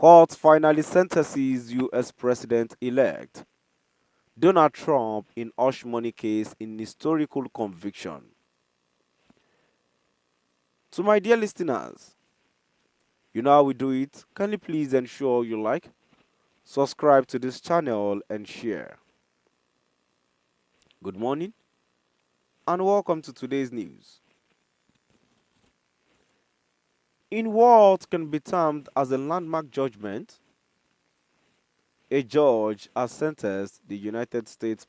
Court finally sentences U.S. President-elect Donald Trump in hush money case in historical conviction. To my dear listeners, you know how we do it. Kindly please ensure you like, subscribe to this channel and share. Good morning and welcome to today's news. In what can be termed as a landmark judgment, a judge has sentenced the United States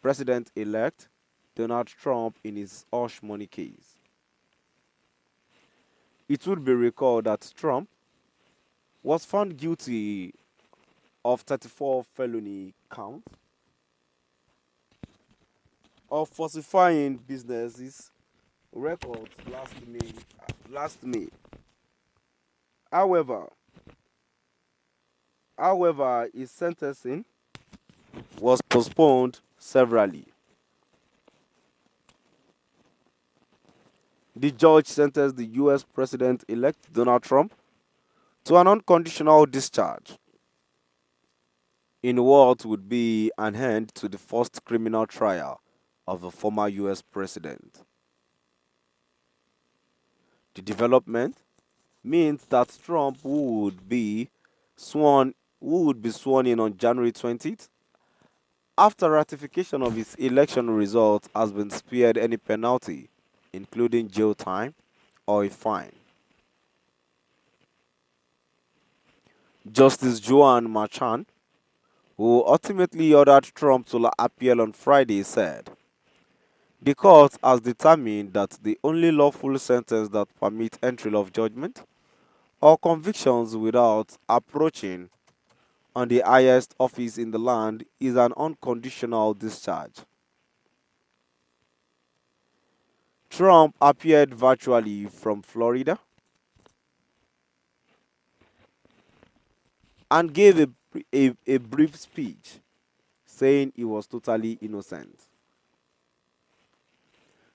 President-elect Donald Trump in his hush money case. It would be recalled that Trump was found guilty of 34 felony counts of falsifying businesses records last May. However, his sentencing was postponed severally. The judge sentenced the US President-elect Donald Trump to an unconditional discharge in what would be an end to the first criminal trial of a former US president. The development means that Trump would be sworn in on January 20th after ratification of his election result has been spared any penalty, including jail time or a fine. Justice Joan Marchand, who ultimately ordered Trump to appeal on Friday, said, "The court has determined that the only lawful sentence that permits entry of judgment or convictions without approaching on the highest office in the land is an unconditional discharge." Trump appeared virtually from Florida and gave a brief speech saying he was totally innocent.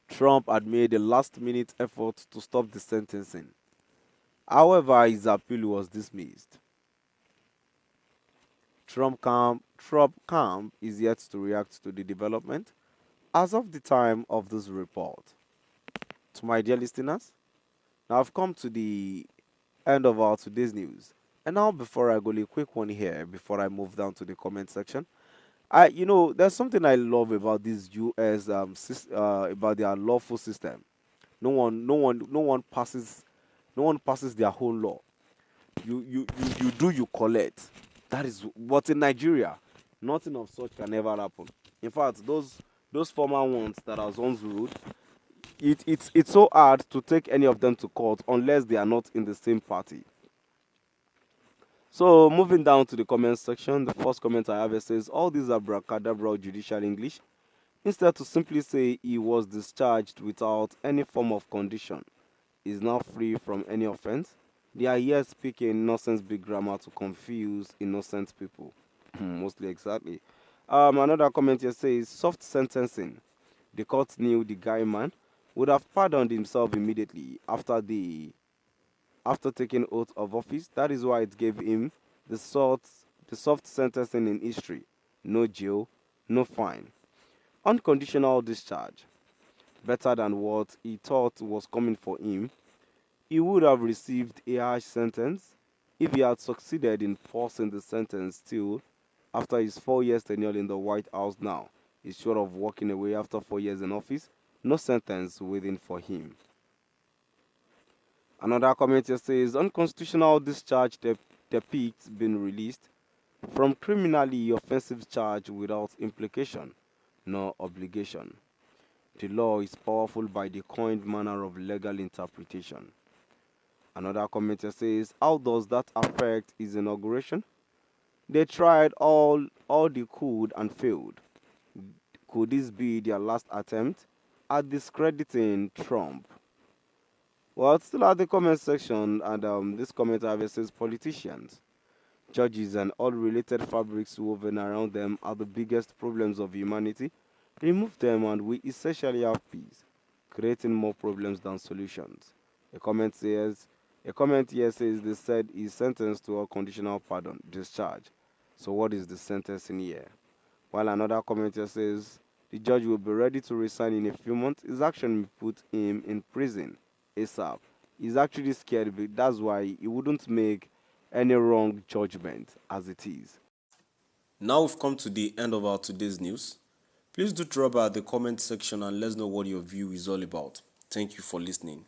Trump had made a last-minute effort to stop the sentencing. However, his appeal was dismissed. Trump camp is yet to react to the development as of the time of this report. To my dear listeners, now I've come to the end of our today's news. And now before I go, a quick one here before I move down to the comment section. There's something I love about this US about their lawful system. No one passes their whole law. You do, you collect. That is what in Nigeria, nothing of such can ever happen. In fact, those former ones that are once ruled, it's so hard to take any of them to court unless they are not in the same party. So moving down to the comment section, the first comment I have, it says all these abracadabra judicial English. Instead to simply say he was discharged without any form of condition, is now free from any offense. They are here speaking nonsense big grammar to confuse innocent people. Mostly exactly. Another comment here says soft sentencing. The court knew the guy man would have pardoned himself immediately after taking oath of office. That is why it gave him the soft sentencing in history. No jail, no fine. Unconditional discharge. Better than what he thought was coming for him. He would have received a harsh sentence if he had succeeded in forcing the sentence still after his 4 years tenure in the White House now. He's short of walking away after 4 years in office. No sentence waiting for him. Another comment here says unconstitutional discharge depicts being released from criminally offensive charge without implication nor obligation. The law is powerful by the coined manner of legal interpretation. Another commenter says, how does that affect his inauguration? They tried all they could and failed. Could this be their last attempt at discrediting Trump? Well, it's still at the comment section, and this commenter says politicians, judges, and all related fabrics woven around them are the biggest problems of humanity. Remove them, and we essentially have peace, creating more problems than solutions. A comment says, A comment here says they said he's sentenced to a conditional pardon, discharge. So what is the sentence in here? While another comment here says the judge will be ready to resign in a few months. His action will put him in prison ASAP. He's actually scared, but that's why he wouldn't make any wrong judgment as it is. Now we've come to the end of our today's news. Please do drop by the comment section and let us know what your view is all about. Thank you for listening.